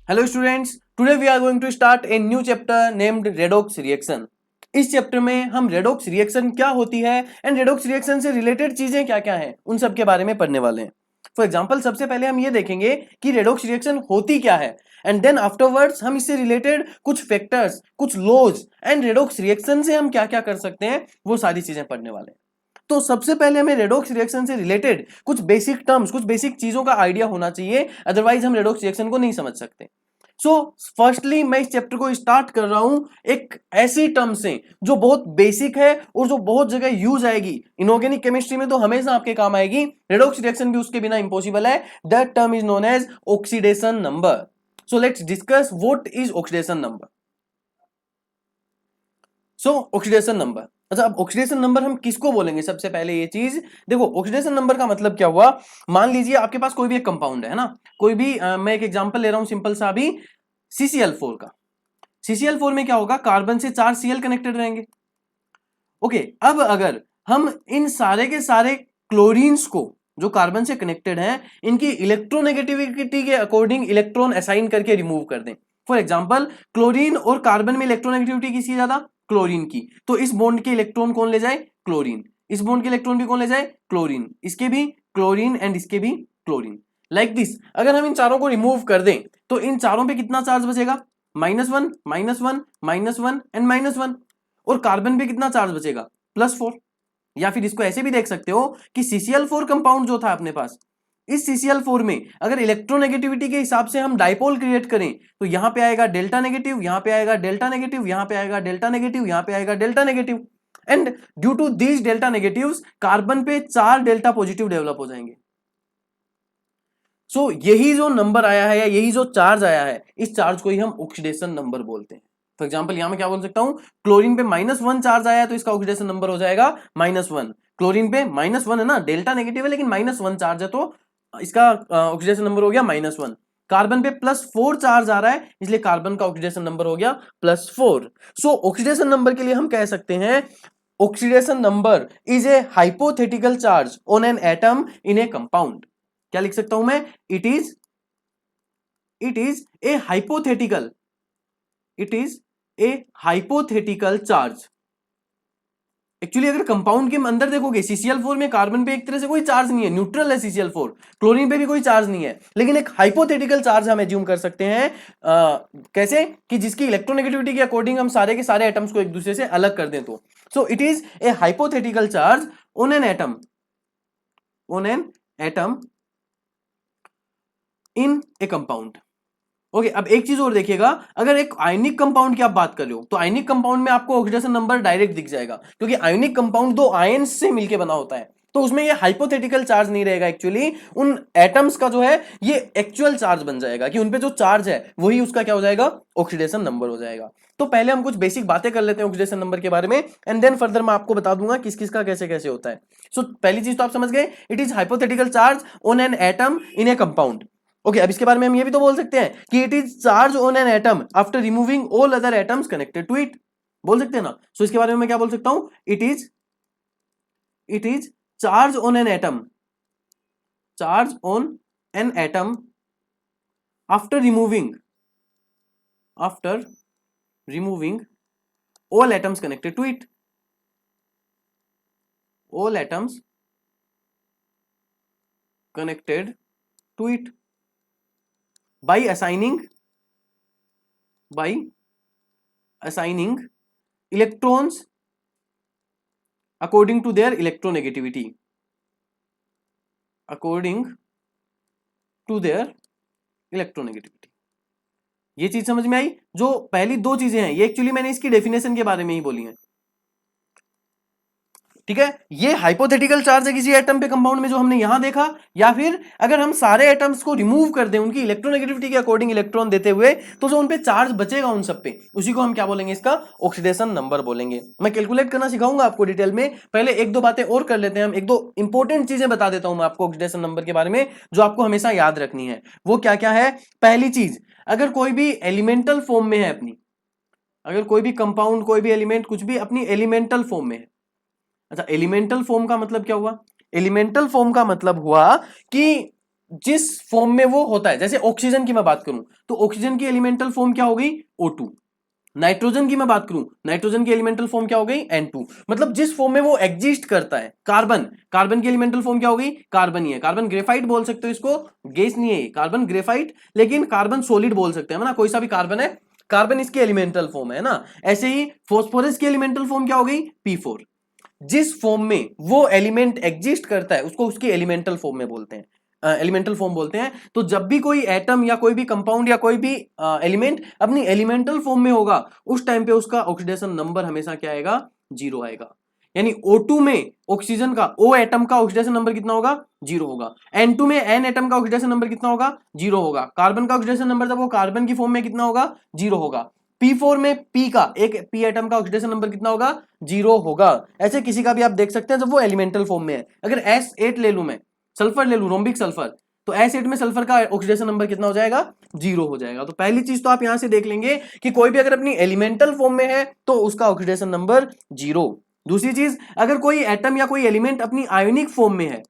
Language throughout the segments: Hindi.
Hello students, today we are going to start a new chapter named redox reaction. इस चैप्टर में हम रेडॉक्स रिएक्शन क्या होती है एंड रेडॉक्स रिएक्शन से रिलेटेड चीजें क्या क्या हैं उन सब के बारे में पढ़ने वाले हैं. फॉर एग्जांपल सबसे पहले हम ये देखेंगे कि रेडॉक्स रिएक्शन होती क्या है एंड देन आफ्टरवर्ड्स हम इससे रिलेटेड कुछ फैक्टर्स, कुछ लॉज एंड रेडॉक्स रिएक्शन से हम क्या क्या कर सकते हैं वो सारी चीजें पढ़ने वाले हैं. तो सबसे पहले हमें रेडॉक्स रिएक्शन से रिलेटेड कुछ बेसिक टर्म्स, कुछ बेसिक चीजों का आइडिया होना चाहिए, अदरवाइज हम रेडॉक्स रिएक्शन को नहीं समझ सकते. सो फर्स्टली मैं इस चैप्टर को स्टार्ट कर रहा हूं एक ऐसी टर्म से जो बहुत बेसिक है और जो बहुत जगह यूज आएगी. इनऑर्गेनिक केमिस्ट्री में तो हमेशा आपके काम आएगी. रेडॉक्स रिएक्शन भी उसके बिना इंपॉसिबल है. That term is known as oxidation number. So let's discuss what is oxidation number. So oxidation number. अच्छा, अब ऑक्सीडेशन नंबर हम किसको बोलेंगे? सबसे पहले ये चीज देखो, ऑक्सीडेशन नंबर का मतलब क्या हुआ. मान लीजिए आपके पास कोई भी एक कंपाउंड है ना, कोई भी मैं एक एग्जांपल ले रहा हूं सिंपल सा अभी, CCl4 का. CCl4 में क्या होगा, कार्बन से 4 Cl कनेक्टेड रहेंगे. ओके, अब अगर हम इन सारे के सारे क्लोरीन्स को जो कार्बन से कनेक्टेड हैं इनकी इलेक्ट्रोनेगेटिविटी के अकॉर्डिंग इलेक्ट्रॉन असाइन करके रिमूव कर दें. फॉर एग्जांपल क्लोरीन और कार्बन में इलेक्ट्रोनेगेटिविटी किसकी ज्यादा? क्लोरीन की. तो इस बॉन्ड के इलेक्ट्रॉन कौन ले जाए? क्लोरीन. इस बॉन्ड के इलेक्ट्रॉन भी कौन ले जाए? क्लोरीन. इसके भी क्लोरीन एंड इसके भी क्लोरीन. Like this. अगर हम इन चारों को रिमूव कर दें तो इन चारों पे कितना चार्ज बचेगा? -1, -1, -1 एंड -1. और कार्बन पे कितना चार्ज बचेगा? +4. या फिर इसको ऐसे भी देख सकते हो कि CCl4 कंपाउंड जो था अपने पास, इस CCl4 में अगर इलेक्ट्रोनेगेटिविटी के हिसाब से हम डाइपोल क्रिएट करें तो यहां पे आएगा डेल्टा नेगेटिव, यहां पे आएगा डेल्टा नेगेटिव, यहां पे आएगा डेल्टा नेगेटिव, यहां पे आएगा delta negative. And due to these delta negatives carbon पे 4 डेल्टा पॉजिटिव डेवलप हो जाएंगे. सो यही जो नंबर आया है या यही जो चार्ज आया है, इस चार्ज को ही हम ऑक्सीडेशन नंबर बोलते हैं. फॉर एग्जांपल यहां मैं क्या बोल सकता हूं, क्लोरीन पे -1 चार्ज आया है तो इसका ऑक्सीडेशन नंबर हो जाएगा -1. क्लोरीन पे -1 है ना, डेल्टा नेगेटिव है लेकिन -1 चार्ज है तो इसका ऑक्सीडेशन नंबर हो गया -1. कार्बन पे +4 चार्ज आ रहा है इसलिए कार्बन का ऑक्सीडेशन नंबर हो गया +4. सो ऑक्सीडेशन नंबर के लिए हम कह सकते हैं oxidation number is a hypothetical charge on an atom in A compound. क्या लिख सकता हूं मैं? It is a hypothetical, it is a hypothetical charge. Actually अगर कंपाउंड के अंदर देखोगे CCl4 में कार्बन पे एक तरह से कोई चार्ज नहीं है, न्यूट्रल है CCl4. क्लोरीन पे भी कोई चार्ज नहीं है, लेकिन एक हाइपोथेटिकल चार्ज हम एज्यूम कर सकते हैं. कैसे कि जिसकी इलेक्ट्रोनेगेटिविटी के अकॉर्डिंग हम सारे के सारे एटम्स को एक दूसरे से अलग कर दें. तो so it is a hypothetical charge on an atom, on an atom in A compound. Okay, अब एक चीज और देखिएगा, अगर एक आयनिक कंपाउंड की आप बात कर रहे हो तो आयनिक कंपाउंड में आपको ऑक्सीडेशन नंबर डायरेक्ट दिख जाएगा क्योंकि आयनिक कंपाउंड दो आयन्स से मिलकर बना होता है. तो उसमें ये हाइपोथेटिकल चार्ज नहीं रहेगा. एक्चुअली उन एटम्स का जो है ये एक्चुअल चार्ज बन जाएगा कि उनपे जो चार्ज है वही उसका क्या हो जाएगा? ऑक्सीडेशन नंबर हो जाएगा. तो पहले हम कुछ बेसिक बातें कर लेते हैं ऑक्सीडेशन नंबर के बारे में एंड देन फर्दर मैं आपको बता दूंगा किस किस का कैसे कैसे होता है. सो पहली चीज तो आप समझ गए, it is hypothetical charge on an atom in A compound. Okay, अब इसके बारे में हम ये भी तो बोल सकते हैं कि it is charge on an atom after removing all other atoms connected to it. बोल सकते हैं ना. सो इसके बारे में मैं क्या बोल सकता हूं? It is charge on an atom, charge on an atom after removing all atoms connected to it, all atoms connected to it by assigning electrons according to their electronegativity, ये चीज समझ में आई? जो पहली दो चीजें हैं ये एक्चुअली मैंने इसकी डेफिनेशन के बारे में ही बोली है. ठीक है, ये हाइपोथेटिकल चार्ज है किसी एटम पे कंपाउंड में जो हमने यहां देखा, या फिर अगर हम सारे एटम्स को रिमूव कर दें उनकी इलेक्ट्रोनेगेटिविटी के अकॉर्डिंग इलेक्ट्रॉन देते हुए तो जो उन पे चार्ज बचेगा उन सब पे, उसी को हम क्या बोलेंगे? इसका ऑक्सीडेशन नंबर बोलेंगे. मैं कैलकुलेट करना सिखाऊंगा आपको डिटेल में. पहले एक दो बातें और कर लेते हैं हम, एक दो इंपॉर्टेंट चीजें बता देता हूं मैं आपको ऑक्सीडेशन नंबर के बारे में जो आपको हमेशा याद रखनी है. वो क्या क्या है? पहली चीज, अगर कोई भी एलिमेंटल फॉर्म में है अपनी, अगर कोई भी कंपाउंड, कोई भी एलिमेंट, कुछ भी अपनी एलिमेंटल फॉर्म में है. अच्छा, एलिमेंटल फॉर्म का मतलब क्या हुआ? एलिमेंटल फॉर्म का मतलब हुआ कि जिस फॉर्म में वो होता है, जैसे ऑक्सीजन की मैं बात करूं तो ऑक्सीजन की एलिमेंटल फॉर्म क्या हो गई O2, नाइट्रोजन की मैं बात करूं, नाइट्रोजन की एलिमेंटल फॉर्म क्या हो गई N2, मतलब जिस फॉर्म में वो एग्जिस्ट करता है। कार्बन, कार्बन की एलिमेंटल फॉर्म क्या हो गई, कार्बन ही है, कार्बन ग्रेफाइट बोल सकते हो इसको, गैस नहीं है कार्बन ग्रेफाइट, लेकिन कार्बन सॉलिड बोल सकते हैं ना, कोई सा भी कार्बन है, कार्बन इसकी एलिमेंटल फॉर्म है ना। ऐसे ही फॉस्फोरस की एलिमेंटल फॉर्म क्या हो गई P4, जिस फॉर्म में वो एलिमेंट एग्जिस्ट करता है उसको उसकी एलिमेंटल फॉर्म में बोलते हैं, एलिमेंटल फॉर्म बोलते हैं। तो जब भी कोई एटम या कोई भी कंपाउंड या कोई भी एलिमेंट अपनी एलिमेंटल फॉर्म में होगा उस टाइम पे उसका ऑक्सीडेशन नंबर हमेशा क्या आएगा, 0 आएगा। यानी O2 में ऑक्सीजन का, O एटम का ऑक्सीडेशन नंबर कितना होगा, 0 होगा। N2 में N एटम का ऑक्सीडेशन नंबर कितना होगा, 0 होगा। कार्बन का ऑक्सीडेशन नंबर जब वो कार्बन की फॉर्म में कितना होगा, 0 होगा। P4 में P का, एक P एटम का ऑक्सीडेशन नंबर कितना होगा, 0 होगा। ऐसे किसी का भी आप देख सकते हैं जब वो एलिमेंटल फॉर्म में है। अगर S8 ले लूं मैं, सल्फर ले लूं, रोम्बिक सल्फर, तो S8 में सल्फर का ऑक्सीडेशन नंबर कितना हो जाएगा, 0 हो जाएगा। तो पहली चीज तो आप यहां से देख लेंगे कि कोई भी अगर अपनी एलिमेंटल फॉर्म में है तो उसका ऑक्सीडेशन नंबर 0। दूसरी चीज, अगर कोई एटम या कोई एलिमेंट अपनी आयोनिक फॉर्म में है,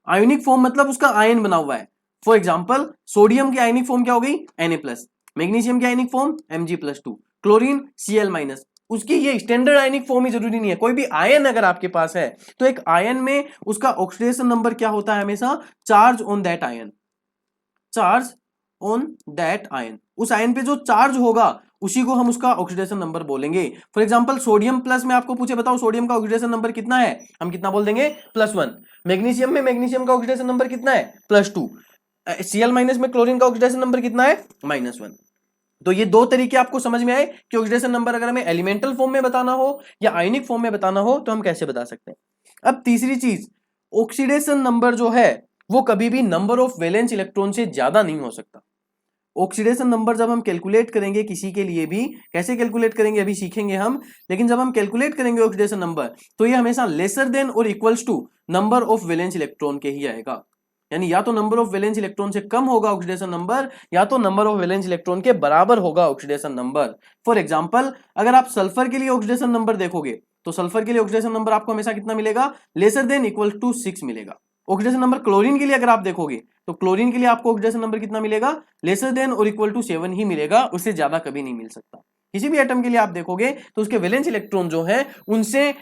आयोनिक फॉर्म मतलब उसका आयन बना हुआ है, फॉर एग्जांपल सोडियम की आयोनिक फॉर्म क्या हो गई, Na+, मैग्नीशियम की ionic form Mg+2, chlorine Cl-, उसकी ये स्टैंडर्ड आयनिक फॉर्म ही जरूरी नहीं है, कोई भी आयन अगर आपके पास है तो एक आयन में उसका ऑक्सीडेशन नंबर क्या होता है, हमेशा charge on that ion, charge on that ion, उस आयन पे जो चार्ज होगा उसी को हम उसका ऑक्सीडेशन नंबर बोलेंगे। फॉर एग्जांपल सोडियम प्लस में आपको पूछे बताओ सोडियम का ऑक्सीडेशन नंबर कितना है, हम कितना बोल देंगे, +1। मैग्नीशियम में मैग्नीशियम का ऑक्सीडेशन नंबर कितना है, +2। Cl- में क्लोरीन का ऑक्सीडेशन नंबर कितना है, -1। तो ये दो तरीके आपको समझ में आए कि ऑक्सीडेशन नंबर अगर हमें एलिमेंटल फॉर्म में बताना हो या आयनिक फॉर्म में बताना हो तो हम कैसे बता सकते हैं। अब तीसरी चीज, ऑक्सीडेशन नंबर जो है वो कभी भी नंबर ऑफ वैलेंस इलेक्ट्रॉन से ज्यादा नहीं हो सकता। ऑक्सीडेशन नंबर जब हम कैलकुलेट करेंगे किसी के लिए भी, कैसे कैलकुलेट करेंगे अभी सीखेंगे हम, लेकिन जब हम कैलकुलेट करेंगे ऑक्सीडेशन नंबर तो ये हमेशा लेसर देन और equals to number of valence electron के ही आएगा। यानी या तो नंबर ऑफ वैलेंस इलेक्ट्रॉन से कम होगा ऑक्सीडेशन नंबर या तो नंबर ऑफ वैलेंस इलेक्ट्रॉन के बराबर होगा ऑक्सीडेशन नंबर। फॉर एग्जांपल अगर आप सल्फर के लिए ऑक्सीडेशन नंबर देखोगे तो सल्फर के लिए ऑक्सीडेशन नंबर आपको हमेशा कितना मिलेगा, लेसर देन इक्वल टू 6 मिलेगा। ऑक्सीडेशन नंबर क्लोरीन के लिए अगर आप देखोगे तो क्लोरीन के लिए आपको ऑक्सीडेशन नंबर कितना मिलेगा, लेसर देन और इक्वल टू 7 ही मिलेगा, उससे ज्यादा कभी नहीं मिल सकता। किसी भी एटम के लिए आप देखोगे तो उसके वैलेंस इलेक्ट्रॉन जो है उनसे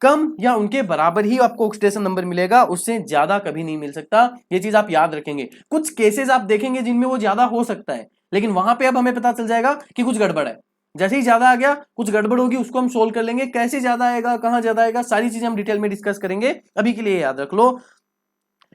कम या उनके बराबर ही आपको ऑक्सीडेशन नंबर मिलेगा, उससे ज्यादा कभी नहीं मिल सकता। ये चीज आप याद रखेंगे। कुछ केसेस आप देखेंगे जिनमें वो ज्यादा हो सकता है, लेकिन वहां पे अब हमें पता चल जाएगा कि कुछ गड़बड़ है। जैसे ही ज्यादा आ गया कुछ गड़बड़ होगी, उसको हम सोल्व कर लेंगे, कैसे ज्यादा आएगा, कहां ज्यादा आएगा, सारी चीजें हम डिटेल में डिस्कस करेंगे। अभी के लिए याद रख लो।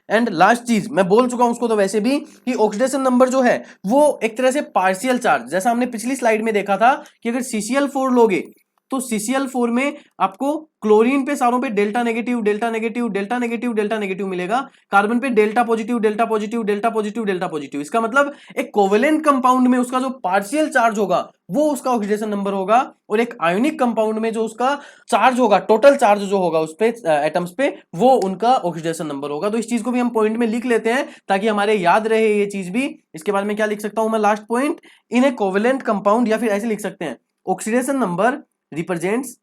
एंड लास्ट चीज मैं बोल चुका हूं उसको तो वैसे भी कि ऑक्सीडेशन नंबर जो है वो एक तरह से पार्शियल चार्ज, जैसा हमने पिछली स्लाइड में देखा था कि अगर CCl4 लोगे तो CCl4 में आपको क्लोरीन पे सारों पे delta negative delta negative delta negative delta negative मिलेगा, कार्बन पे delta positive delta positive delta positive delta positive. इसका मतलब एक कोवेलेंट कंपाउंड में उसका जो पार्शियल चार्ज होगा वो उसका ऑक्सीडेशन नंबर होगा, और एक आयोनिक कंपाउंड में जो उसका चार्ज होगा, टोटल चार्ज जो होगा उस पे एटम्स पे, वो उनका ऑक्सीडेशन नंबर होगा। तो इस चीज को भी हम पॉइंट में लिख लेते हैं ताकि हमारे याद रहे ये चीज भी। इसके बाद में क्या लिख सकता हूं मैं, लास्ट पॉइंट, इन ए कोवेलेंट कंपाउंड, या फिर ऐसे लिख सकते हैं oxidation number represents,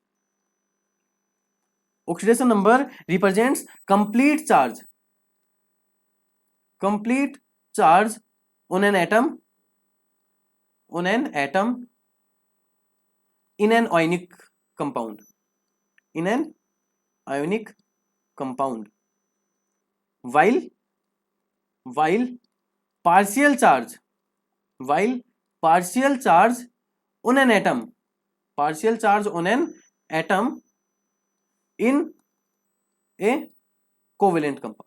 oxidation number represents complete charge, complete charge on an atom, on an atom in an ionic compound, in an ionic compound, while partial charge, while partial charge on an atom, partial charge on an atom in a covalent compound।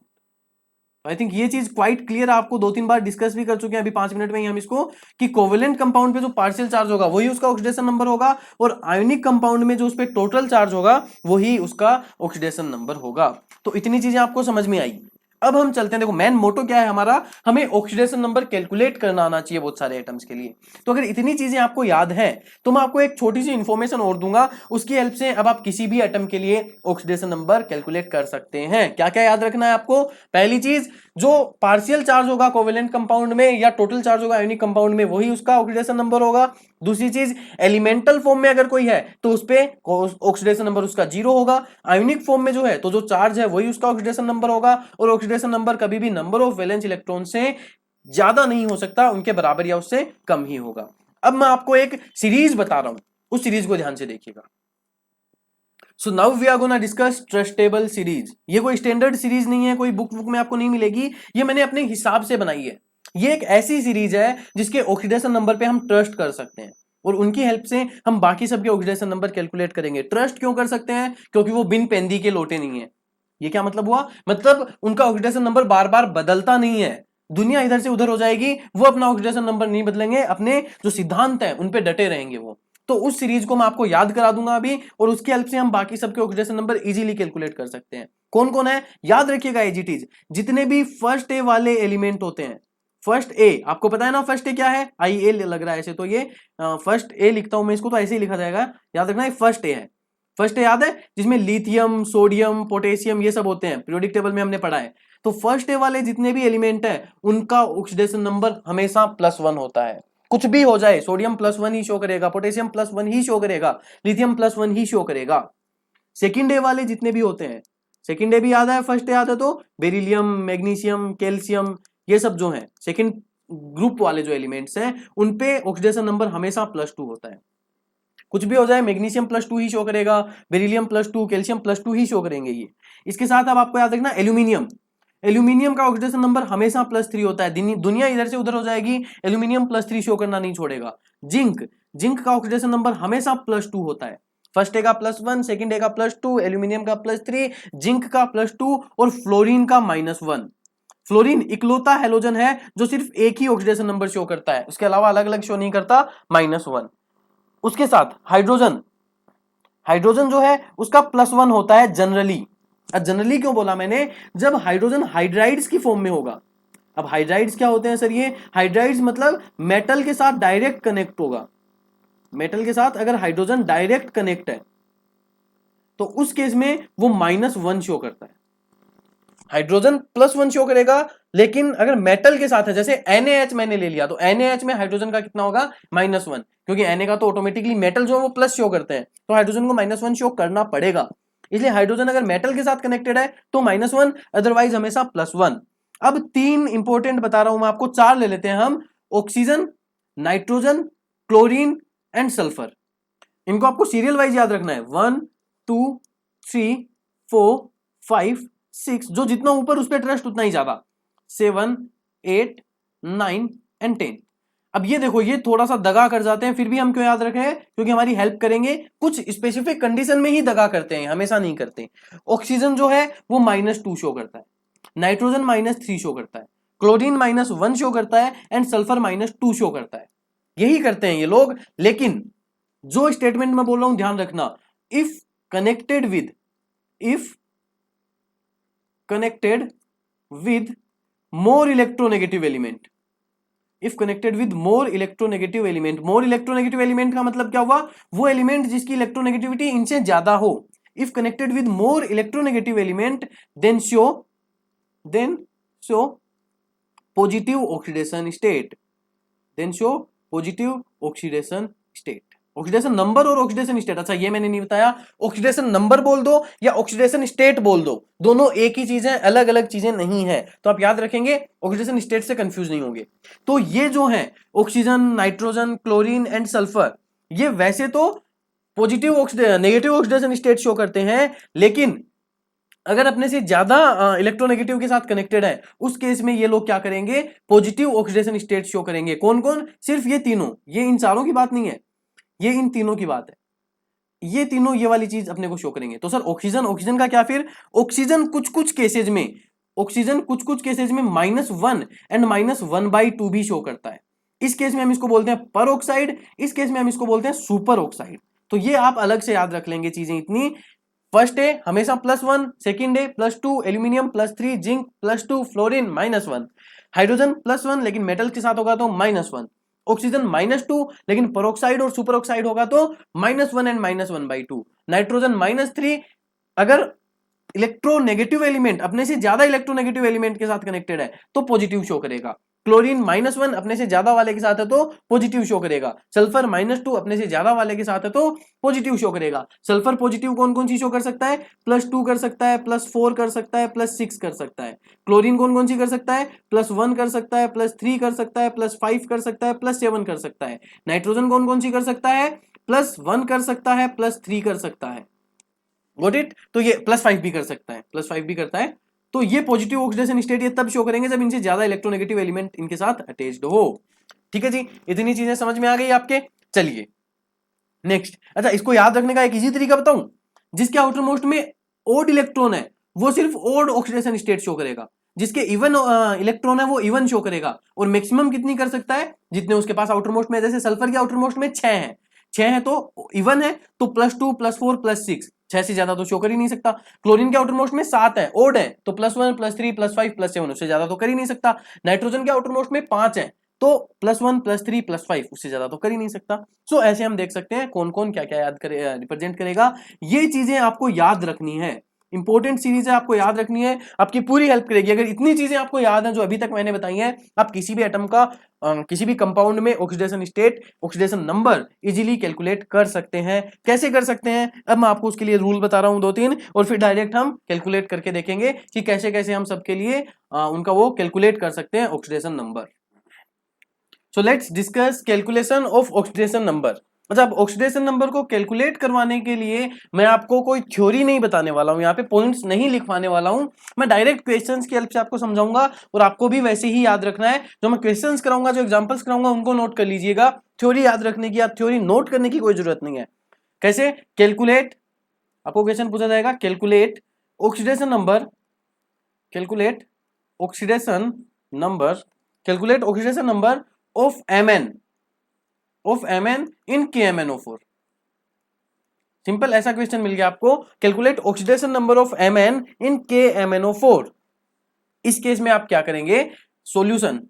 I think ये चीज क्वाइट क्लियर, आपको 2-3 बार डिस्कस भी कर चुके हैं अभी 5 मिनट में ही हम इसको, कि कोवेलेंट कंपाउंड पे जो पार्शियल चार्ज होगा वही उसका ऑक्सीडेशन नंबर होगा, और आयोनिक कंपाउंड में जो उस पे टोटल चार्ज होगा वही उसका ऑक्सीडेशन नंबर होगा। तो इतनी चीजें आपको समझ में आई। अब हम चलते हैं, देखो मेन मोटो क्या है हमारा, हमें ऑक्सीडेशन नंबर कैलकुलेट करना आना चाहिए बहुत सारे एटम्स के लिए। तो अगर इतनी चीजें आपको याद है तो मैं आपको एक छोटी सी इंफॉर्मेशन और दूंगा, उसकी हेल्प से अब आप किसी भी एटम के लिए ऑक्सीडेशन नंबर कैलकुलेट कर सकते हैं। क्या क्या याद रखना है आपको, पहली चीज, जो पार्शियल चार्ज होगा कोवेलेंट कंपाउंड में या टोटल चार्ज होगा आयोनिक कंपाउंड में वही उसका ऑक्सीडेशन नंबर होगा। दूसरी चीज, एलिमेंटल फॉर्म में अगर कोई है तो उस पे ऑक्सीडेशन नंबर उसका 0 होगा। आयोनिक फॉर्म में जो है तो जो चार्ज है वही उसका ऑक्सीडेशन नंबर होगा, और ऑक्सीडेशन नंबर कभी भी नंबर ऑफ वैलेंस इलेक्ट्रॉन से ज्यादा नहीं हो सकता, उनके बराबर या उससे कम ही होगा। अब मैं आपको एक सीरीज बता रहा हूं, उस सीरीज को ध्यान से देखिएगा। So now we are gonna discuss trustable series. ये कोई स्टैंडर्ड सीरीज नहीं है, कोई बुक में आपको नहीं मिलेगी, ये मैंने अपने हिसाब से बनाई है। ये एक ऐसी सीरीज है जिसके ऑक्सीडेशन नंबर पे हम ट्रस्ट कर सकते हैं, और उनकी हेल्प से हम बाकी सबके ऑक्सीडेशन नंबर कैलकुलेट करेंगे। ट्रस्ट क्यों कर सकते हैं? क्योंकि वो बिन पेंदी के लोटे नहीं है। ये क्या मतलब हुआ? मतलब उनका ऑक्सीडेशन नंबर बार बार बदलता नहीं है, दुनिया इधर से उधर हो जाएगी, वो अपना ऑक्सीडेशन नंबर नहीं बदलेंगे, अपने जो सिद्धांत है उन पे डटे रहेंगे वो। तो उस सीरीज को मैं आपको याद करा दूंगा अभी, और उसकी हेल्प से हम बाकी सबके ऑक्सीडेशन नंबर इजीली कैलकुलेट कर सकते हैं। कौन कौन है याद रखिएगा एजीटीज, जितने भी फर्स्ट ए वाले एलिमेंट होते हैं। फर्स्ट ए आपको पता है ना, फर्स्ट ए क्या है? आई ए लग रहा है ऐसे, तो ये फर्स्ट ए लिखता हूं मैं इसको, तो ऐसे ही लिखा जाएगा, याद रखना है फर्स्ट ए है। फर्स्ट ए याद है, जिसमें लिथियम, सोडियम, पोटेशियम ये सब होते हैं, पीरियोडिक टेबल में हमने पढ़ा है। तो फर्स्ट ए वाले जितने भी एलिमेंट है उनका ऑक्सीडेशन नंबर हमेशा +1 होता है। कुछ भी हो जाए, सोडियम +1 ही शो करेगा, पोटेशियम +1 ही शो करेगा, लिथियम +1 ही शो करेगा। सेकंड ए वाले जितने भी होते हैं, सेकंड ए भी याद है, फर्स्ट ए याद है, तो बेरिलियम, मैग्नीशियम, कैल्शियम, ये सब जो है सेकंड ग्रुप वाले जो एलिमेंट्स हैं उन पे ऑक्सीडेशन नंबर हमेशा +2 होता है। कुछ भी हो जाए, मैग्नीशियम +2 ही शो करेगा, बेरिलियम +2, कैल्शियम +2 ही शो करेंगे ये। इसके साथ अब आपको याद रखना एल्यूमिनियम, एल्यूमिनियम का ऑक्सीडेशन नंबर हमेशा +3 होता है। दुनिया इधर से उधर हो जाएगी, एल्यूमिनियम +3 शो करना नहीं छोड़ेगा। जिंक, जिंक का ऑक्सीडेशन नंबर हमेशा +2 होता है। फर्स्ट ए का +1, सेकंड ए का +2, एल्यूमिनियम का +3, जिंक का +2 और फ्लोरीन का -1। फ्लोरीन इकलौता हैलोजन है जो सिर्फ एक ही ऑक्सीडेशन नंबर शो करता है, उसके अलावा अलग अलग शो नहीं करता, -1। उसके साथ हाइड्रोजन, हाइड्रोजन जो है उसका +1 होता है जनरली। जनरली क्यों बोला मैंने? जब हाइड्रोजन हाइड्राइड्स की फॉर्म में होगा। अब हाइड्राइड्स क्या होते हैं सर? ये हाइड्राइड्स मतलब मेटल के साथ डायरेक्ट कनेक्ट होगा। मेटल के साथ अगर हाइड्रोजन डायरेक्ट कनेक्ट है तो उस केस में वो -1 शो करता है। हाइड्रोजन +1 शो करेगा, लेकिन अगर मेटल के साथ है, जैसे NaH मैंने ले लिया, तो NaH में हाइड्रोजन का कितना होगा? -1, क्योंकि Na का तो ऑटोमेटिकली मेटल जो है वो प्लस शो करते हैं, तो हाइड्रोजन को -1 शो करना पड़ेगा। इसलिए हाइड्रोजन अगर मेटल के साथ कनेक्टेड है तो -1, अदरवाइज हमेशा +1। अब 3 इंपॉर्टेंट बता रहा हूं मैं आपको, 4 ले लेते हैं हम, oxygen, nitrogen, chlorine and sulphur. इनको आपको सीरियल वाइज याद रखना है, 1 2 3 4 5 6, जो जितना ऊपर उस पर ट्रस्ट उतना ही ज्यादा, 7 8 9 एंड 10। अब ये देखो, ये थोड़ा सा दगा कर जाते हैं, फिर भी हम क्यों याद रखें? क्योंकि हमारी हेल्प करेंगे। कुछ स्पेसिफिक कंडीशन में ही दगा करते हैं, हमेशा नहीं करते। ऑक्सीजन जो है वो -2 शो करता है, नाइट्रोजन -3 शो करता है, क्लोरीन -1 शो करता है, एंड सल्फर -2 शो करता है। यही करते हैं ये लोग। लेकिन जो स्टेटमेंट मैं बोल रहा हूं ध्यान रखना, if connected with more electronegative element, if connected with more electronegative element, more electronegative element का मतलब क्या हुआ? वो एलिमेंट जिसकी इलेक्ट्रोनेगेटिविटी इनसे ज्यादा हो। if connected with more electronegative element then show positive oxidation state, oxidation number और ऑक्सीडेशन स्टेट। अच्छा ये मैंने नहीं बताया, ऑक्सीडेशन नंबर बोल दो या ऑक्सीडेशन स्टेट बोल दो, दोनों एक ही चीज है, अलग अलग चीजें नहीं है। तो आप याद रखेंगे, ऑक्सीडेशन स्टेट से कंफ्यूज नहीं होंगे। तो ये जो है oxygen, nitrogen, chlorine and sulphur, ये वैसे तो positive negative oxidation state show करते हैं, लेकिन अगर अपने से ज्यादा इलेक्ट्रोनेगेटिव के साथ कनेक्टेड है, उस केस में ये लोग क्या करेंगे? पॉजिटिव ऑक्सीडेशन स्टेट शो करेंगे। कौन कौन? सिर्फ ये तीनों, ये इन चारों की बात नहीं है, ये इन तीनों की बात है। ये तीनों ये वाली चीज अपने को शो करेंगे। तो सर ऑक्सीजन का क्या? फिर ऑक्सीजन कुछ कुछ केसेज में -1 एंड -1/2 भी शो करता है। इस केस में हम इसको बोलते हैं पर ऑक्साइड, इस केस में हम इसको बोलते हैं सुपर ऑक्साइड। तो ये आप अलग से याद रख लेंगे चीजें इतनी। फर्स्ट ए हमेशा +1, सेकंड ए +2, एल्यूमिनियम +3, जिंक +2, फ्लोरीन -1, हाइड्रोजन +1 लेकिन मेटल के साथ होगा तो -1, ऑक्सीजन -2 लेकिन पेरोक्साइड और सुपर ऑक्साइड होगा तो -1 एंड -1/2, नाइट्रोजन -3 अगर इलेक्ट्रोनेगेटिव एलिमेंट, अपने से ज्यादा इलेक्ट्रोनेगेटिव एलिमेंट के साथ कनेक्टेड है तो पॉजिटिव शो करेगा। क्लोरीन -1 अपने से ज्यादा वाले के साथ है तो पॉजिटिव शो करेगा, सल्फर -2 अपने से ज्यादा वाले के साथ है तो पॉजिटिव शो करेगा। सल्फर पॉजिटिव कौन कौन सी शो कर सकता है? +2 कर सकता है, +4 कर सकता है, +6 कर सकता है। क्लोरीन कौन कौन सी कर सकता है? +1 कर सकता है, +3 कर सकता है, +5 कर सकता है, +7 कर सकता है। नाइट्रोजन कौन कौन सी कर सकता है? +1 कर सकता है, +3 कर सकता है। Got it? तो ये +5 भी कर सकता है, +5 भी करता है। तो ये पॉजिटिव ऑक्सीडेशन स्टेट ये तब शो करेंगे जब इनसे ज्यादा इलेक्ट्रोनेगेटिव एलिमेंट इनके साथ अटैच्ड हो। ठीक है जी, इतनी चीजें समझ में आ गई आपके। चलिए नेक्स्ट, अच्छा इसको याद रखने का एक इजी तरीका बताऊं। जिसके आउटर मोस्ट में ओड इलेक्ट्रॉन है वो सिर्फ ओड ऑक्सीडेशन स्टेट शो करेगा, जिसके इवन इलेक्ट्रॉन है वो इवन शो करेगा। और मैक्सिमम कितनी कर सकता है? जितने उसके पास आउटर मोस्ट में, जैसे सल्फर के आउटर मोस्ट में 6 है, 6 है तो इवन है तो +2 +4 +6, 6 से ज्यादा तो शो कर ही नहीं सकता। क्लोरीन के आउटर मोस्ट में 7 है, ओड है तो +1 +3 +5 +7, उससे ज्यादा तो कर ही नहीं सकता। नाइट्रोजन के आउटर मोस्ट में 5 है तो +1 +3 +5, उससे ज्यादा तो कर ही नहीं सकता। सो ऐसे हम देख सकते हैं कौन कौन क्या क्या याद करे, रिप्रेजेंट करेगा। ये चीजें आपको याद रखनी है, इंपॉर्टेंट सीरीज है, आपको याद रखनी है, आपकी पूरी हेल्प करेगी। अगर इतनी चीजें आपको याद है जो अभी तक मैंने बताई हैं, आप किसी भी एटम का किसी भी कंपाउंड में oxidation state, oxidation number easily calculate कर सकते हैं। कैसे कर सकते हैं? अब मैं आपको उसके लिए रूल बता रहा हूं 2-3, और फिर डायरेक्ट हम कैलकुलेट करके देखेंगे कि कैसे कैसे हम सबके लिए उनका वो कैलकुलेट कर सकते हैं oxidation number. So let's discuss calculation of oxidation number. अच्छा, अब ऑक्सीडेशन नंबर को कैलकुलेट करवाने के लिए मैं आपको कोई थ्योरी नहीं बताने वाला हूं, यहाँ पे पॉइंट्स नहीं लिखवाने वाला हूं, मैं डायरेक्ट क्वेश्चंस की हेल्प से आपको समझाऊंगा। और आपको भी वैसे ही याद रखना है, जो मैं क्वेश्चंस कराऊंगा, जो एग्जांपल्स कराऊंगा उनको नोट कर लीजिएगा। थ्योरी याद रखने की या थ्योरी नोट करने की कोई जरूरत नहीं है। कैसे कैलकुलेट? आपको क्वेश्चन पूछा जाएगा calculate oxidation number, calculate oxidation number, calculate oxidation number of Mn in KMnO4। Simple ऐसा क्वेश्चन मिल गया आपको, calculate oxidation number of Mn in KMnO4। इस केस में आप क्या करेंगे? सॉल्यूशन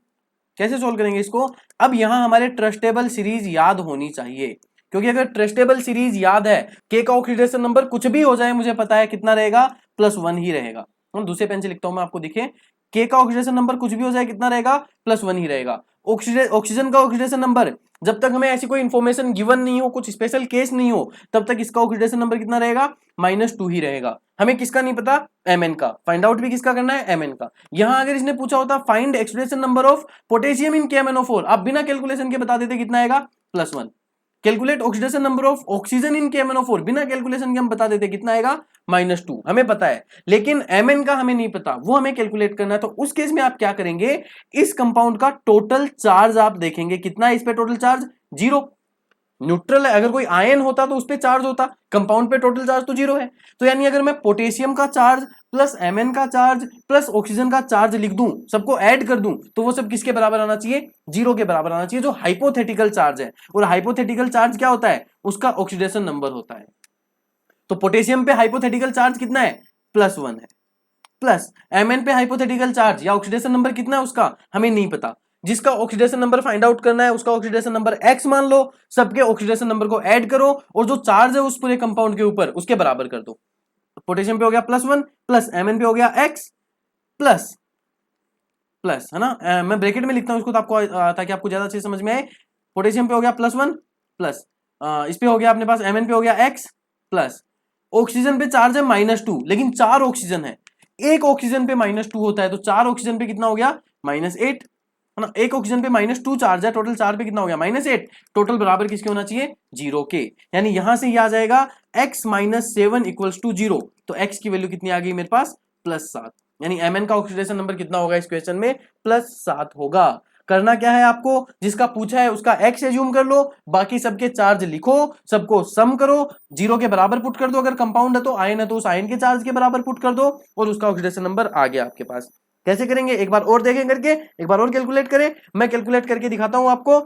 कैसे सोल्व करेंगे इसको? अब यहां हमारे ट्रस्टेबल सीरीज याद होनी चाहिए, क्योंकि अगर ट्रस्टेबल सीरीज याद है, K का ऑक्सीडेशन नंबर कुछ भी हो जाए मुझे पता है कितना रहेगा, +1 ही रहेगा। हम दूसरे पेन से लिखता हूं मैं, आपको दिखे, K का ऑक्सीडेशन नंबर कुछ भी हो जाए कितना रहेगा? +1 ही रहेगा। ऑक्सीजन का ऑक्सीडेशन नंबर, जब तक हमें ऐसी कोई इंफॉर्मेशन गिवन नहीं हो, कुछ स्पेशल केस नहीं हो, तब तक इसका ऑक्सीडेशन नंबर कितना रहेगा? -2 ही रहेगा। हमें किसका नहीं पता? Mn का। फाइंड आउट भी किसका करना है? Mn का। यहां अगर इसने पूछा होता find oxidation number of potassium in KMnO4, आप बिना कैलकुलेशन के बता देते कितना आएगा? +1। Calculate oxidation number of oxygen in KMnO4, बिना कैलकुलेशन के हम बता देते कितना आएगा? -2। हमें पता है, लेकिन Mn का हमें नहीं पता, वो हमें कैलकुलेट करना है। तो उस केस में आप क्या करेंगे? इस कंपाउंड का टोटल चार्ज आप देखेंगे, कितना है इस पे टोटल चार्ज? 0। न्यूट्रल है, अगर कोई आयन होता तो उस पे चार्ज होता, कंपाउंड पे टोटल चार्ज तो 0 है। तो यानी अगर मैं पोटेशियम का चार्ज प्लस Mn का चार्ज प्लस ऑक्सीजन का चार्ज लिख दूं, सबको ऐड कर दूं, तो वो सब किसके बराबर आना चाहिए? 0 के बराबर आना चाहिए, जो हाइपोथेटिकल चार्ज है। और हाइपोथेटिकल चार्ज क्या होता है? उसका ऑक्सीडेशन नंबर होता है। तो पोटेशियम पे हाइपोथेटिकल चार्ज कितना है? +1 है। प्लस Mn पे हाइपोथेटिकल चार्ज या ऑक्सीडेशन नंबर कितना है उसका? हमें नहीं पता। जिसका ऑक्सीडेशन नंबर फाइंड आउट करना है उसका ऑक्सीडेशन नंबर x मान लो, सबके ऑक्सीडेशन नंबर को ऐड करो और जो चार्ज है उस पूरे कंपाउंड के ऊपर उसके बराबर कर दो। पोटेशियम पे हो गया +1 प्लस Mn पे हो गया x प्लस प्लस, है ना, मैं ब्रैकेट में लिखता हूं इसको तो आपको ताकि आपको ज्यादा अच्छे समझ में आए। पोटेशियम पे हो गया +1 प्लस इस पे हो गया अपने पास Mn पे हो गया x प्लस ऑक्सीजन पे चार्ज है -2, लेकिन 4 ऑक्सीजन है, एक ऑक्सीजन पे -2 होता है, तो 4 ऑक्सीजन पे कितना हो गया? -8, है ना। एक ऑक्सीजन पे -2 चार्ज है, टोटल 4 पे कितना हो गया? -8। टोटल बराबर किसके होना चाहिए? 0 के। यानी यहां से ये आ जाएगा x - 7 = 0। तो x की वैल्यू कितनी आ गई मेरे पास? +7। यानी Mn का ऑक्सीडेशन नंबर कितना होगा इस क्वेश्चन में? +7 होगा। करना क्या है आपको? जिसका पूछा है उसका x एज्यूम कर लो, बाकी सबके चार्ज लिखो, सबको सम करो, 0 के बराबर पुट कर दो। अगर कंपाउंड है तो आयन है तो उस आयन के चार्ज के बराबर पुट कर दो और उसका ऑक्सीडेशन नंबर आ गया आपके पास। कैसे करेंगे एक बार और देखें करके, एक बार और कैलकुलेट करें, मैं कैलकुलेट करके दिखाता हूं आपको।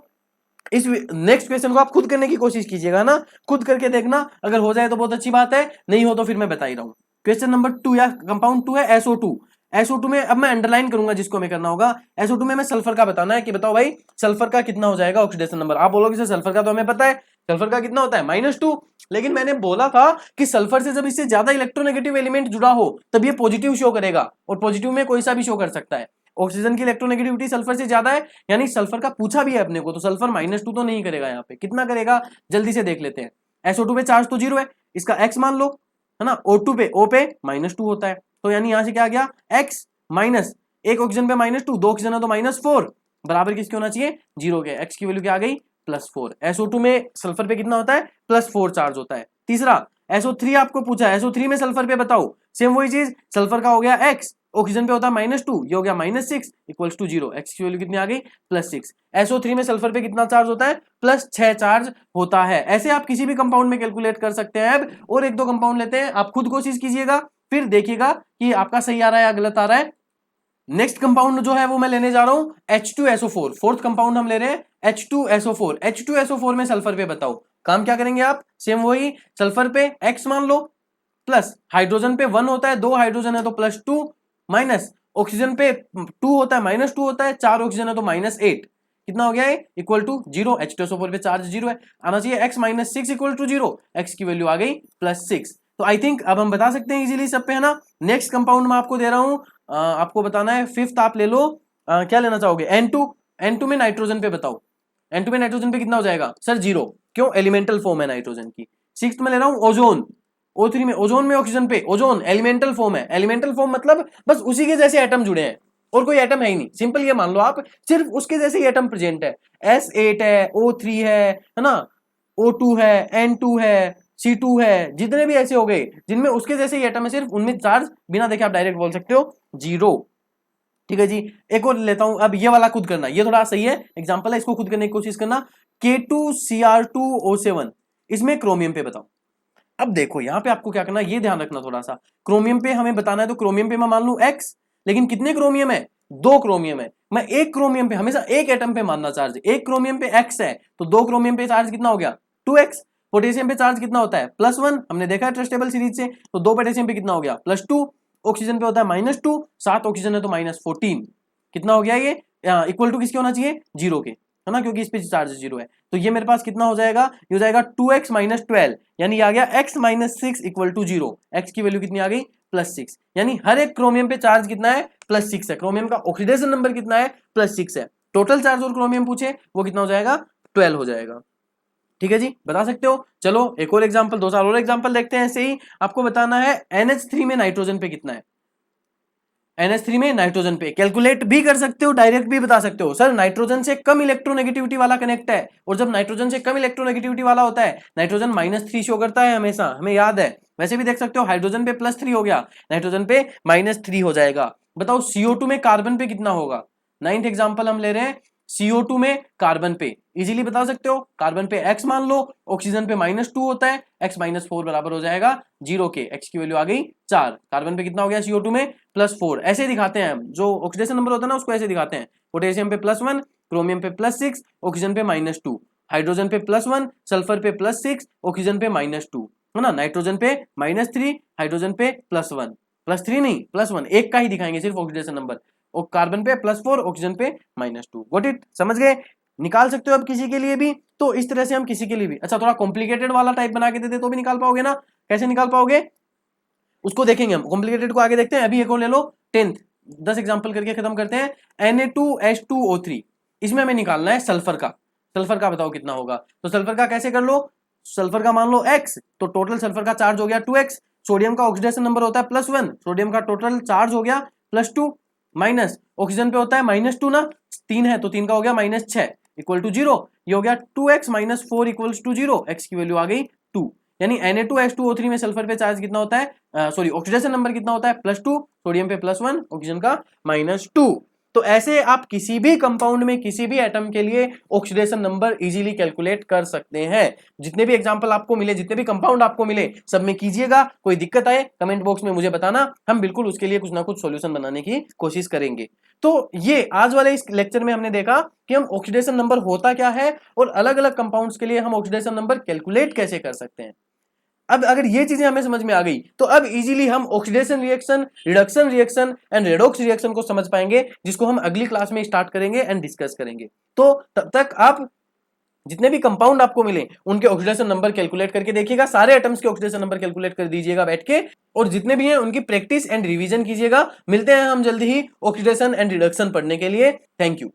इस नेक्स्ट क्वेश्चन को आप खुद करने की कोशिश कीजिएगा ना, खुद करके देखना, अगर हो जाए तो बहुत अच्छी बात है, नहीं हो तो फिर मैं बता ही रहा हूं। क्वेश्चन नंबर 2 या कंपाउंड 2 है SO2। SO2 में अब मैं अंडरलाइन करूंगा जिसको मैं करना होगा। SO2 में मैं सल्फर का बताना है कि बताओ भाई सल्फर का कितना हो जाएगा ऑक्सीडेशन नंबर। आप बोलोगे सर सल्फर का तो हमें पता है, सल्फर का कितना होता है? -2। लेकिन मैंने बोला था कि सल्फर से जब इससे ज्यादा इलेक्ट्रोनेगेटिव एलिमेंट जुड़ा हो तब ये पॉजिटिव शो करेगा, और पॉजिटिव में कोई सा भी शो कर सकता है। ऑक्सीजन की इलेक्ट्रोनेगेटिविटी सल्फर से ज्यादा है, यानी सल्फर का पूछा भी है अपने को, तो सल्फर -2 तो नहीं करेगा यहाँ पे, कितना करेगा जल्दी से देख लेते हैं। SO2 पे चार्ज तो 0 है, इसका x मान लो, है ना। O2 पे O पे -2 होता है, तो यानी यहां से क्या आ गया x माइनस, एक ऑक्सीजन पे -2, दो ऑक्सीजन है तो -4 बराबर किसके होना चाहिए 0 के, x की वैल्यू क्या आ गई +4। SO2 में सल्फर पे कितना होता है +4 चार्ज होता है। तीसरा SO3 आपको पूछा है, SO3 में सल्फर पे बताओ, सेम वही चीज, सल्फर का हो गया x, ऑक्सीजन पे होता है -2, ये हो गया -6 इक्वल्स टू 0, x की वैल्यू कितनी आ गई +6। SO3 में सल्फर पे कितना चार्ज होता है +6 चार्ज होता है। ऐसे आप किसी भी कंपाउंड में कैलकुलेट कर सकते हैं। अब और एक दो कंपाउंड लेते हैं, आप खुद कोशिश कीजिएगा, फिर देखिएगा कि आपका सही आ रहा है या गलत आ रहा है। नेक्स्ट कंपाउंड जो है वो मैं लेने जा रहा हूं H2SO4, फोर्थ कंपाउंड हम ले रहे हैं H2SO4। H2SO4 में सल्फर पे बताओ, काम क्या करेंगे आप, सेम वही, सल्फर पे x मान लो, प्लस हाइड्रोजन पे 1 होता है, 2 हाइड्रोजन है तो +2, माइनस ऑक्सीजन पे 2 होता है -2 होता है, 4 ऑक्सीजन है तो -8, कितना हो गया है इक्वल टू 0। H2SO4 पे चार्ज 0 है, आना चाहिए x -6 इक्वल टू 0, x की वैल्यू आ गई +6। तो आई थिंक अब हम बता सकते हैं इजीली सब पे, है ना। नेक्स्ट कंपाउंड में आपको दे रहा हूं, आपको बताना है फिफ्थ, आप ले लो, क्या लेना चाहोगे N2 में नाइट्रोजन पे बताओ, N2 में नाइट्रोजन पे कितना हो जाएगा सर 0, क्यों एलिमेंटल फॉर्म है नाइट्रोजन की। सिक्स्थ में ले रहा हूं ओजोन, O3 में, ओजोन में ऑक्सीजन पे, ओजोन एलिमेंटल फॉर्म है, एलिमेंटल फॉर्म मतलब बस उसी के जैसे एटम जुड़े हैं और कोई एटम है ही नहीं, सिंपल ये मान लो आप, सिर्फ उसके जैसे ही एटम प्रेजेंट है, S8 है, O3 है ना, O2 है, N2 है, C2 है, जितने भी ऐसे हो गए जिनमें उसके जैसे ही एटम है, सिर्फ उनमें चार्ज बिना देखे आप डायरेक्ट बोल सकते हो 0। ठीक है जी, एक और लेता हूं, अब ये वाला खुद करना, ये थोड़ा सही है एग्जांपल है, इसको खुद करने की कोशिश करना। K2Cr2O7, इसमें क्रोमियम पे बताओ। अब देखो यहां पे आपको क्या करना है, ये ध्यान रखना थोड़ा सा, क्रोमियम पे हमें बताना है, तो क्रोमियम पे मैं मान लू x, लेकिन कितने क्रोमियम है 2 क्रोमियम है, मैं एक क्रोमियम पे हमेशा एक एटम पे मानना चार्ज, एक क्रोमियम पे x है तो 2 क्रोमियम पे चार्ज कितना हो गया 2x। पोटेशियम पे चार्ज कितना होता है +1, हमने देखा है ट्रस्टेबल सीरीज से, तो 2 पोटेशियम पे कितना हो गया +2, ऑक्सीजन पे होता है -2, 7 ऑक्सीजन है तो -14, कितना हो गया ये इक्वल टू किसके होना चाहिए 0 के, है ना, क्योंकि इस पे चार्ज 0 है। तो ये मेरे पास कितना हो जाएगा, ये हो जाएगा 2x - 12, यानी आ गया x - 6 इक्वल टू 0, x की वैल्यू कितनी आ गई +6, यानी हर एक क्रोमियम पे चार्ज कितना है +6 है, क्रोमियम का ऑक्सीडेशन नंबर कितना है +6 है, टोटल चार्ज और क्रोमियम पूछे वो कितना हो जाएगा 12 हो जाएगा। ठीक है जी, बता सकते हो। चलो एक और एग्जांपल, 2 और एग्जांपल देखते हैं। ऐसे ही आपको बताना है NH3 में नाइट्रोजन पे कितना है, NH3 में नाइट्रोजन पे कैलकुलेट भी कर सकते हो, डायरेक्ट भी बता सकते हो, सर नाइट्रोजन से कम इलेक्ट्रोनेगेटिविटी वाला कनेक्ट है, और जब नाइट्रोजन से कम इलेक्ट्रोनेगेटिविटी वाला होता है नाइट्रोजन -3 शो करता है हमेशा, हमें याद है। वैसे भी देख सकते हो हाइड्रोजन पे +3 हो गया, नाइट्रोजन पे -3 हो जाएगा। बताओ CO2 में कार्बन पे कितना होगा, 9th एग्जाम्पल हम ले रहे हैं, CO2 में कार्बन पे इजीली बता सकते हो, कार्बन पे x मान लो, ऑक्सीजन पे -2 होता है, x -4 बराबर हो जाएगा 0 के, x की वैल्यू आ गई 4, कार्बन पे कितना हो गया CO2 में +4। ऐसे दिखाते हैं जो ऑक्सीडेशन नंबर होता है ना उसको ऐसे दिखाते हैं, पोटेशियम पे +1, क्रोमियम पे +6, ऑक्सीजन पे -2, हाइड्रोजन पे +1, सल्फर पे +6, ऑक्सीजन पे -2, है ना, नाइट्रोजन पे -3, हाइड्रोजन पे +1, +3 नहीं +1, एक का ही दिखाएंगे सिर्फ ऑक्सीडेशन नंबर, और कार्बन पे +4, ऑक्सीजन पे -2। गॉट इट, समझ गए, निकाल सकते हो अब किसी के लिए भी, तो इस तरह से हम किसी के लिए भी, अच्छा थोड़ा कॉम्प्लिकेटेड वाला टाइप बना के देते तो भी निकाल पाओगे ना, कैसे निकाल पाओगे उसको देखेंगे हम, कॉम्प्लिकेटेड को आगे देखते हैं। अभी एक और ले लो 10th, 10 एग्जांपल करके खत्म करते हैं। Na2H2O3, इसमें हमें निकालना है सल्फर का, सल्फर का बताओ कितना होगा, तो सल्फर का कैसे कर लो, सल्फर का मान लो x, तो टोटल सल्फर का चार्ज हो गया 2x, सोडियम का ऑक्सीडेशन नंबर होता है +1, सोडियम का टोटल चार्ज हो गया +2, माइनस ऑक्सीजन पे होता है -2 ना, 3 है तो 3 का हो गया -6 इक्वल टू 0, ये हो गया 2x - 4 इक्वल्स टू 0, x की वैल्यू आ गई 2, यानी Na2H2O3 में सल्फर पे चार्ज कितना होता है, सॉरी ऑक्सीडेशन नंबर कितना होता है +2, सोडियम पे +1, ऑक्सीजन का -2। तो ऐसे आप किसी भी कंपाउंड में किसी भी एटम के लिए ऑक्सीडेशन नंबर इजीली कैलकुलेट कर सकते हैं। जितने भी एग्जांपल आपको मिले, जितने भी कंपाउंड आपको मिले, सब में कीजिएगा, कोई दिक्कत आए कमेंट बॉक्स में मुझे बताना, हम बिल्कुल उसके लिए कुछ ना कुछ सॉल्यूशन बनाने की कोशिश करेंगे। तो ये आज वाले इस लेक्चर में हमने देखा कि हम ऑक्सीडेशन नंबर होता क्या है और अलग अलग कंपाउंड्स के लिए हम ऑक्सीडेशन नंबर कैलकुलेट कैसे कर सकते हैं। अब अगर ये चीजें हमें समझ में आ गई तो अब इजीली हम oxidation reaction, reduction reaction and redox reaction को समझ पाएंगे, जिसको हम अगली क्लास में स्टार्ट करेंगे एंड डिस्कस करेंगे। तो तब तक आप जितने भी कंपाउंड आपको मिले उनके ऑक्सीडेशन नंबर कैलकुलेट करके देखिएगा, सारे एटम्स के ऑक्सीडेशन नंबर कैलकुलेट कर दीजिएगा बैठ के, और जितने भी हैं उनकी प्रैक्टिस एंड रिवीजन कीजिएगा। मिलते हैं हम जल्दी ही ऑक्सीडेशन एंड रिडक्शन पढ़ने के लिए। Thank you.